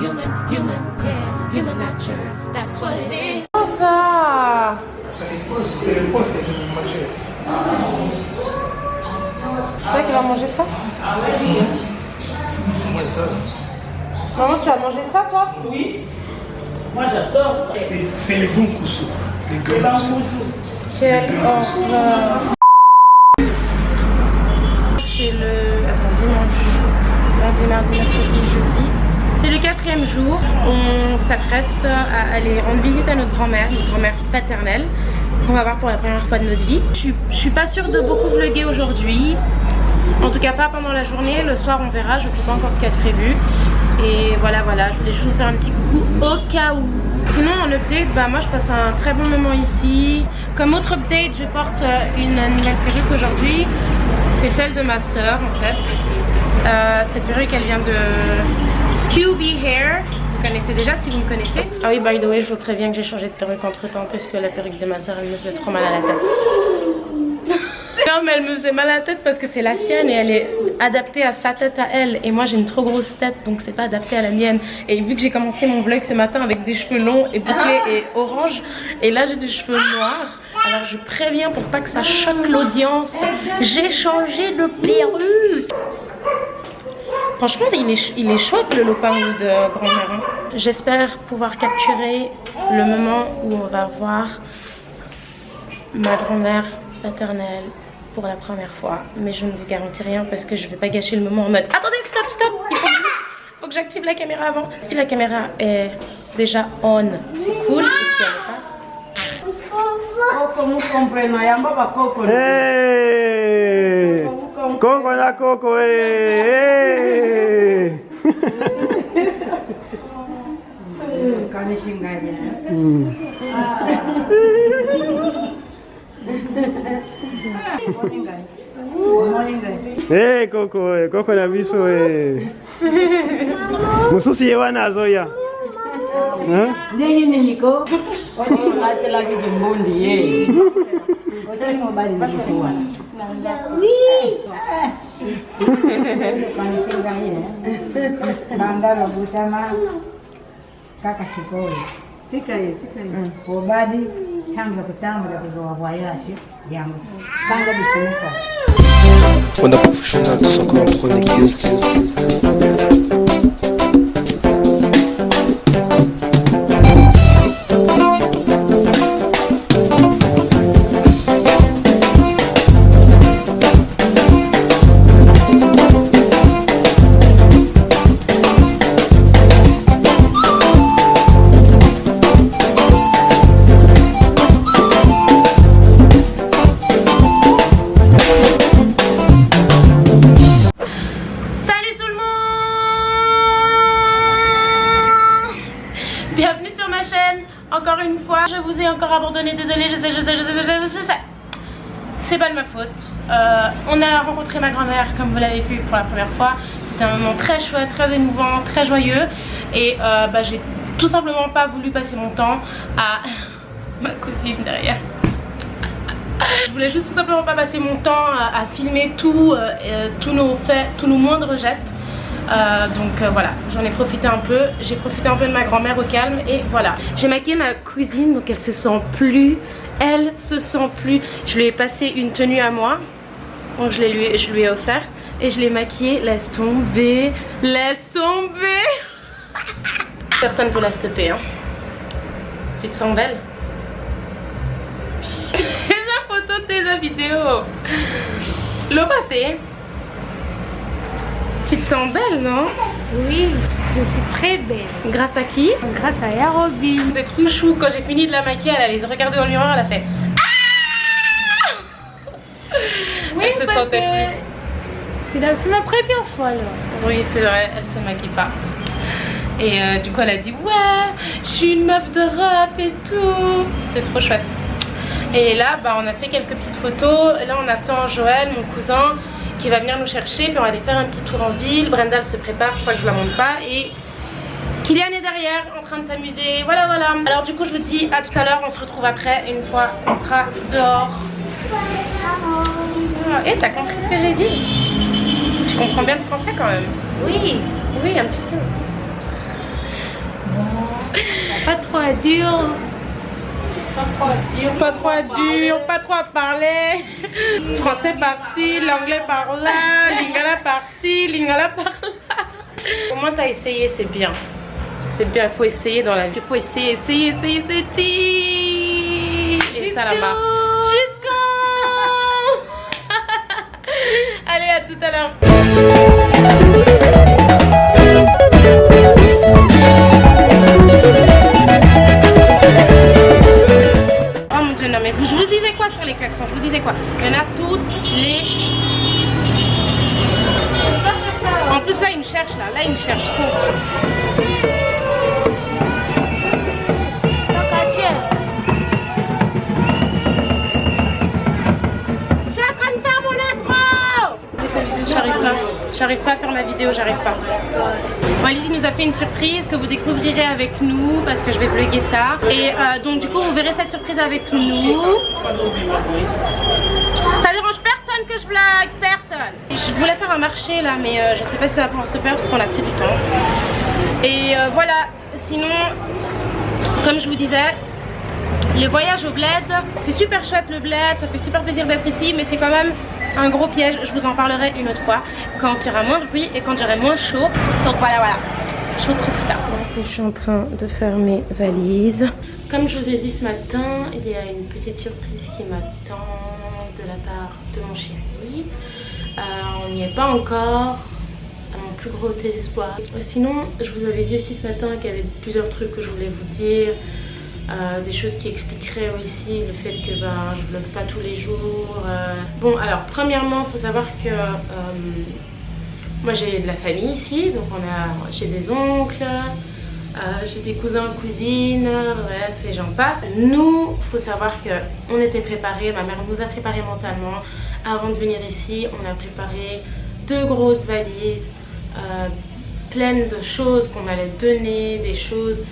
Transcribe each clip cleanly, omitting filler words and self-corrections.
human nature, that's what it is. Oh ça! C'est les fausses qui vont manger. C'est toi qui vas manger ça? Moi ça. Maman, tu vas manger ça toi? Oui. Moi j'adore ça. C'est les bons coussous. Les grands coussous. C'est le dimanche, lundi, mardi, mercredi, jeudi. C'est le 4e jour. On s'apprête à aller rendre visite à notre grand-mère paternelle, qu'on va voir pour la première fois de notre vie. Je suis pas sûre de beaucoup vlogger aujourd'hui. En tout cas pas pendant la journée. Le soir on verra, je sais pas encore ce qu'il y a de prévu. Et voilà, je voulais juste vous faire un petit coucou au cas où. Sinon en update, moi je passe un très bon moment ici. Comme autre update, je porte une nouvelle perruque aujourd'hui. C'est celle de ma soeur en fait. Cette perruque elle vient de QB Hair. Vous connaissez déjà si vous me connaissez. Ah oui, by the way, je vous préviens que j'ai changé de perruque entre temps parce que la perruque de ma soeur elle me faisait trop mal à la tête. Non mais elle me faisait mal à la tête parce que c'est la sienne et elle est adaptée à sa tête à elle. Et moi j'ai une trop grosse tête donc c'est pas adapté à la mienne. Et vu que j'ai commencé mon vlog ce matin avec des cheveux longs et bouclés et orange, et là j'ai des cheveux noirs, alors je préviens pour pas que ça choque l'audience, j'ai changé de perruque. Franchement il est chouette le lopin de grand-mère hein. J'espère pouvoir capturer le moment où on va voir ma grand-mère paternelle pour la première fois, mais je ne vous garantis rien parce que je vais pas gâcher le moment en mode attendez stop, il faut que j'active la caméra avant. Si la caméra est déjà on, c'est cool, et si elle n'est pas... Hey! Coco la coco, hey! Hey Coco, Coco na biso mususi ye wana azoya. Nini niko? Lati lagi jembundi ye. Otai mobali niko. Oui. Kanishinga ye. Bandalo butama kaka shikoi. Sikaye. Obadi tangu kutambula kwa voyage yangu. Kanga bisunisa. On a professionnel de 53 000 kilos. Encore une fois, je vous ai encore abandonné, désolée, je sais. C'est pas de ma faute. On a rencontré ma grand-mère comme vous l'avez vu pour la première fois. C'était un moment très chouette, très émouvant, très joyeux. Et j'ai tout simplement pas voulu passer mon temps à ma cousine derrière. Je voulais juste tout simplement pas passer mon temps à filmer tous nos moindres gestes. Voilà, j'en ai profité un peu. J'ai profité un peu de ma grand-mère au calme et voilà. J'ai maquillé ma cousine donc elle se sent plus. Je lui ai passé une tenue à moi. Donc je lui ai offert et je l'ai maquillée. Laisse tomber. Personne peut la stopper hein. Tu te sens belle? La photo de tes vidéos. L'opate. Tu te sens belle, non? Oui, je suis très belle. Grâce à qui? Grâce à Yarobi. C'est trop chou. Quand j'ai fini de la maquiller, elle allait se regarder dans le miroir, elle a fait ah. Oui, elle se sentait plus. C'est ma première fois là. Oui, c'est vrai, elle se maquille pas. Et du coup, elle a dit ouais, je suis une meuf de rap et tout. C'était trop chouette. Et là, on a fait quelques petites photos. Et là, on attend Joël, mon cousin, qui va venir nous chercher, puis on va aller faire un petit tour en ville. Brenda elle se prépare, je crois que je la montre pas, et Kylian est derrière en train de s'amuser, voilà. Alors du coup je vous dis à tout à l'heure, on se retrouve après une fois qu'on sera dehors. Et t'as compris ce que j'ai dit? Tu comprends bien le français quand même? Oui. Oui, un petit peu. Pas trop dur. Pas trop dur, pas trop à parler. Français par-ci, l'anglais par-là, lingala par-ci, lingala par-là. Au moins t'as essayé, c'est bien. C'est bien, il faut essayer dans la vie. Il faut essayer. Et ça là-bas. Jusqu'au Allez, à tout à l'heure. Oh mon dieu, non mais je vous disais quoi sur les klaxons? Je vous disais quoi? Il y en a toutes les... En plus là il me cherche là il me cherche trop. Je suis en train de faire mon intro. J'arrive pas à faire ma vidéo, j'arrive pas. Bon, Lydie nous a fait une surprise que vous découvrirez avec nous parce que je vais vlogger ça. Et donc du coup vous verrez cette surprise avec nous. Ça dérange personne que je vlog, personne. Je voulais faire un marché là mais je sais pas si ça va pouvoir se faire parce qu'on a pris du temps. Et voilà, sinon comme je vous disais, les voyages au bled, c'est super chouette le bled, ça fait super plaisir d'être ici, mais c'est quand même un gros piège. Je vous en parlerai une autre fois quand il y aura moins de pluie et quand j'aurai moins chaud. Donc voilà, je vous retrouve plus tard. Je suis en train de faire mes valises. Comme je vous ai dit ce matin, il y a une petite surprise qui m'attend de la part de mon chéri. On n'y est pas encore, à mon plus gros désespoir. Sinon, je vous avais dit aussi ce matin qu'il y avait plusieurs trucs que je voulais vous dire. Des choses qui expliqueraient aussi le fait que je vlog pas tous les jours. Bon alors premièrement il faut savoir que moi j'ai de la famille ici, donc j'ai des oncles, j'ai des cousins, cousines, bref et j'en passe. Nous faut savoir que on était préparés, ma mère nous a préparés mentalement avant de venir ici. On a préparé 2 grosses valises pleines de choses qu'on allait donner, des choses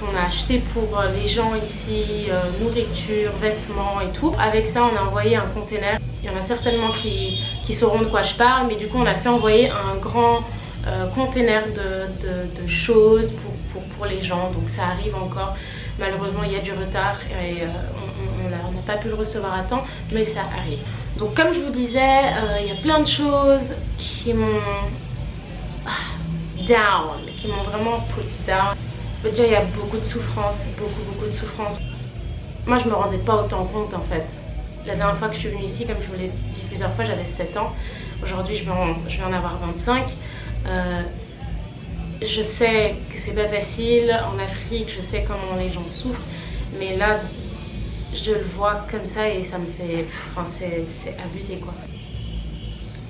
qu'on a acheté pour les gens ici, nourriture, vêtements et tout. Avec ça on a envoyé un container. Il y en a certainement qui sauront de quoi je parle, mais du coup on a fait envoyer un grand container de choses pour les gens. Donc ça arrive encore, malheureusement il y a du retard et on n'a pas pu le recevoir à temps, mais ça arrive. Donc comme je vous disais, il y a plein de choses qui m'ont down, qui m'ont vraiment put down. Déjà il y a beaucoup de souffrance, beaucoup de souffrance. Moi je me rendais pas autant compte en fait. La dernière fois que je suis venue ici, comme je vous l'ai dit plusieurs fois, j'avais 7 ans. Aujourd'hui je vais en avoir 25. Je sais que c'est pas facile en Afrique, je sais comment les gens souffrent, mais là je le vois comme ça et ça me fait... Enfin c'est abusé quoi.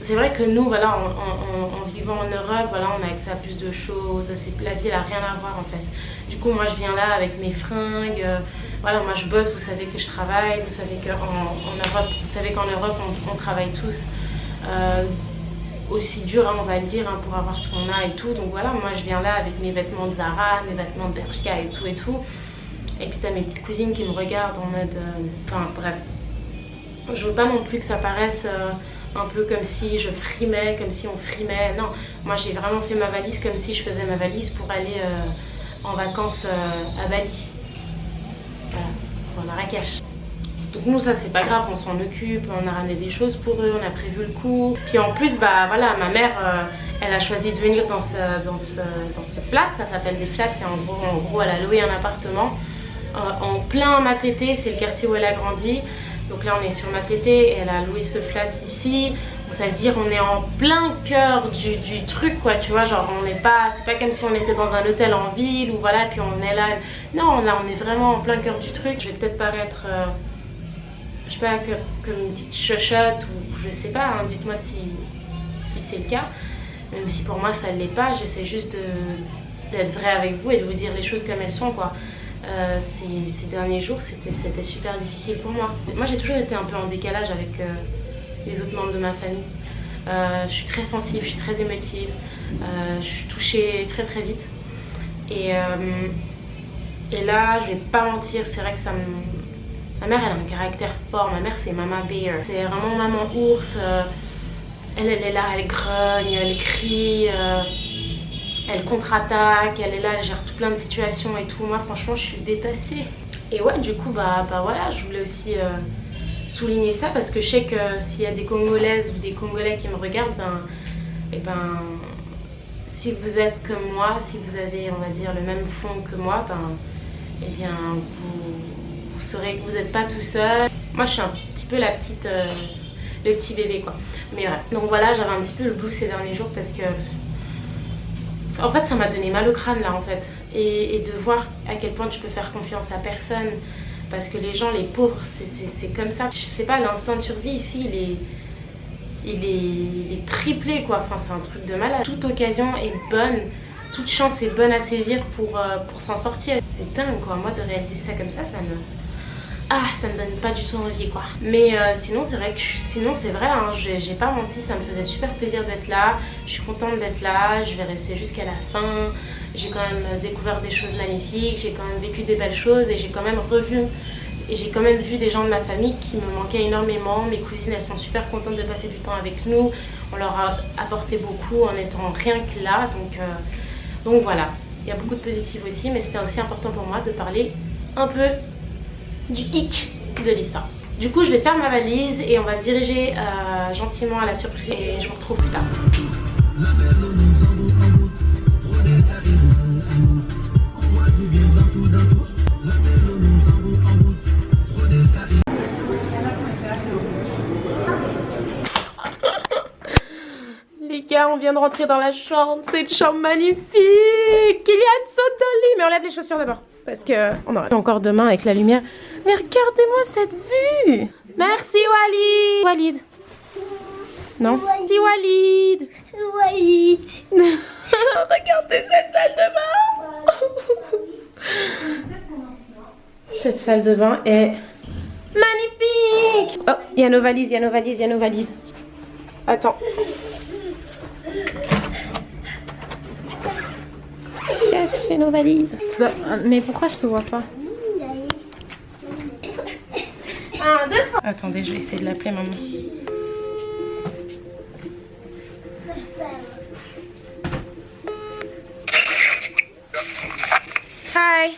C'est vrai que nous, voilà, en vivant en Europe, voilà, on a accès à plus de choses. La vie, elle n'a rien à voir en fait. Du coup, moi, je viens là avec mes fringues. Voilà, moi, je bosse. Vous savez que je travaille. Vous savez qu'en Europe, on travaille tous aussi dur, hein, on va le dire, hein, pour avoir ce qu'on a et tout. Donc voilà, moi, je viens là avec mes vêtements de Zara, mes vêtements de Bershka et tout et tout. Et puis t'as mes petites cousines qui me regardent en mode... Enfin, bref. Je veux pas non plus que ça paraisse... un peu comme si je frimais, comme si on frimait. Non, moi j'ai vraiment fait ma valise comme si je faisais ma valise pour aller en vacances à Bali. Voilà, pour Marrakech. Donc nous ça c'est pas grave, on s'en occupe, on a ramené des choses pour eux, on a prévu le coup. Puis en plus voilà, ma mère elle a choisi de venir dans ce flat, ça s'appelle des flats, c'est en gros elle a loué un appartement en plein Matete, c'est le quartier où elle a grandi. Donc là on est sur Matete et elle a loué ce flat ici. Donc ça veut dire on est en plein cœur du truc quoi, tu vois, genre on n'est pas, c'est pas comme si on était dans un hôtel en ville ou voilà puis on est là. Non, là on est vraiment en plein cœur du truc. Je vais peut-être paraître, je sais pas, comme une petite chochotte ou je sais pas, hein, dites-moi si c'est le cas. Même si pour moi ça ne l'est pas, j'essaie juste d'être vraie avec vous et de vous dire les choses comme elles sont quoi. Ces derniers jours c'était super difficile pour moi. Moi j'ai toujours été un peu en décalage avec les autres membres de ma famille. Je suis très sensible, je suis très émotive, je suis touchée très vite. Et là je vais pas mentir, c'est vrai que ça me... Ma mère elle a un caractère fort, ma mère c'est Mama Bear. C'est vraiment maman ours, elle est là, elle grogne, elle crie. elle contre-attaque, elle est là, elle gère tout plein de situations et tout. Moi franchement je suis dépassée. Et ouais, du coup bah voilà, je voulais aussi souligner ça parce que je sais que s'il y a des Congolaises ou des Congolais qui me regardent, si vous êtes comme moi, si vous avez on va dire le même fond que moi, eh bien vous saurez que vous n'êtes pas tout seul. Moi je suis un petit peu la petite, le petit bébé quoi. Mais ouais. Donc voilà, j'avais un petit peu le blues ces derniers jours parce que en fait ça m'a donné mal au crâne là en fait. Et de voir à quel point tu peux faire confiance à personne. Parce que les gens, les pauvres, c'est comme ça. Je sais pas, l'instinct de survie ici, il est triplé quoi. Enfin c'est un truc de malade. Toute occasion est bonne, toute chance est bonne à saisir pour s'en sortir. C'est dingue quoi, moi de réaliser ça comme ça me donne pas du tout envie quoi. Mais sinon c'est vrai que c'est vrai hein, j'ai pas menti, ça me faisait super plaisir d'être là. Je suis contente d'être là, je vais rester jusqu'à la fin. J'ai quand même découvert des choses magnifiques, j'ai quand même vécu des belles choses et j'ai quand même vu des gens de ma famille qui me manquaient énormément. Mes cousines elles sont super contentes de passer du temps avec nous. On leur a apporté beaucoup en étant rien que là. Donc voilà, il y a beaucoup de positifs aussi, mais c'était aussi important pour moi de parler un peu du hic de l'histoire. Du coup je vais faire ma valise et on va se diriger gentiment à la surprise et je vous retrouve plus tard. Les gars, on vient de rentrer dans la chambre, c'est une chambre magnifique. Kylian saute dans le lit, mais on lève les chaussures d'abord parce que on aura encore demain avec la lumière. Mais regardez-moi cette vue. Merci Walid. Walid. Non. Merci Walid. Walid. Regardez cette salle de bain. Cette salle de bain est magnifique. Oh, il y a nos valises, Attends. Yes, c'est nos valises. Bah, mais pourquoi je te vois pas? Attendez, je vais essayer de l'appeler maman. Hi.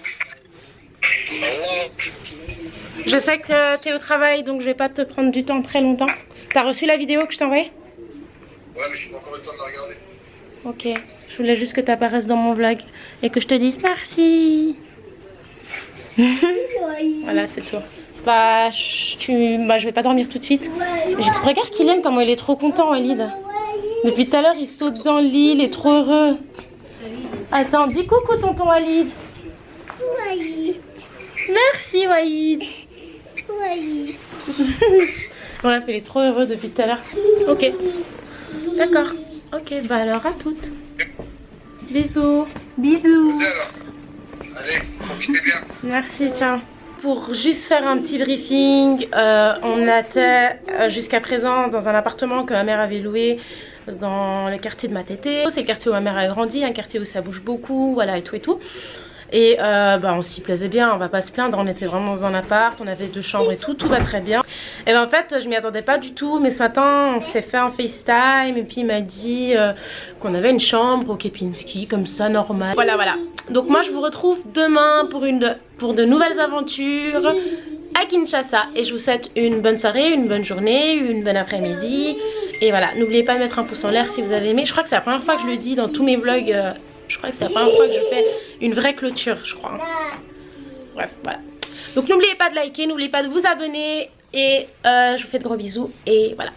Je sais que t'es au travail, donc je vais pas te prendre du temps très longtemps. T'as reçu la vidéo que je t'ai envoyée? Ouais, mais j'ai pas encore eu le temps de la regarder. Ok, je voulais juste que t'apparaisses dans mon vlog et que je te dise merci. Voilà, c'est tout. Bah, je vais pas dormir tout de suite. Regarde Kylian comment il est trop content, Walid. Depuis tout à l'heure, il saute dans le lit, il est trop heureux. Attends, dis coucou tonton Walid. Walid. Merci Walid. Walid. Bref, il est trop heureux depuis tout à l'heure. Ok. D'accord. Ok, bah alors à toutes. Bisous. Bisous. Vas-y alors. Allez, profitez bien. Merci, ciao. Pour juste faire un petit briefing, on était jusqu'à présent dans un appartement que ma mère avait loué dans le quartier de Matete. C'est le quartier où ma mère a grandi, un quartier où ça bouge beaucoup, voilà, et tout et tout. Et bah on s'y plaisait bien, on va pas se plaindre, on était vraiment dans un appart, on avait 2 chambres et tout va très bien. Et ben en fait je m'y attendais pas du tout, mais ce matin on s'est fait un FaceTime et puis il m'a dit qu'on avait une chambre au Kempinski, comme ça, normal. Voilà. Donc moi je vous retrouve demain pour de nouvelles aventures à Kinshasa. Et je vous souhaite une bonne soirée, une bonne journée, une bonne après-midi. Et voilà, n'oubliez pas de mettre un pouce en l'air si vous avez aimé. Je crois que c'est la première fois que je le dis dans tous mes vlogs. Je crois que c'est la première fois que je fais une vraie clôture, je crois. Bref, voilà. Donc n'oubliez pas de liker, n'oubliez pas de vous abonner. Et je vous fais de gros bisous. Et voilà.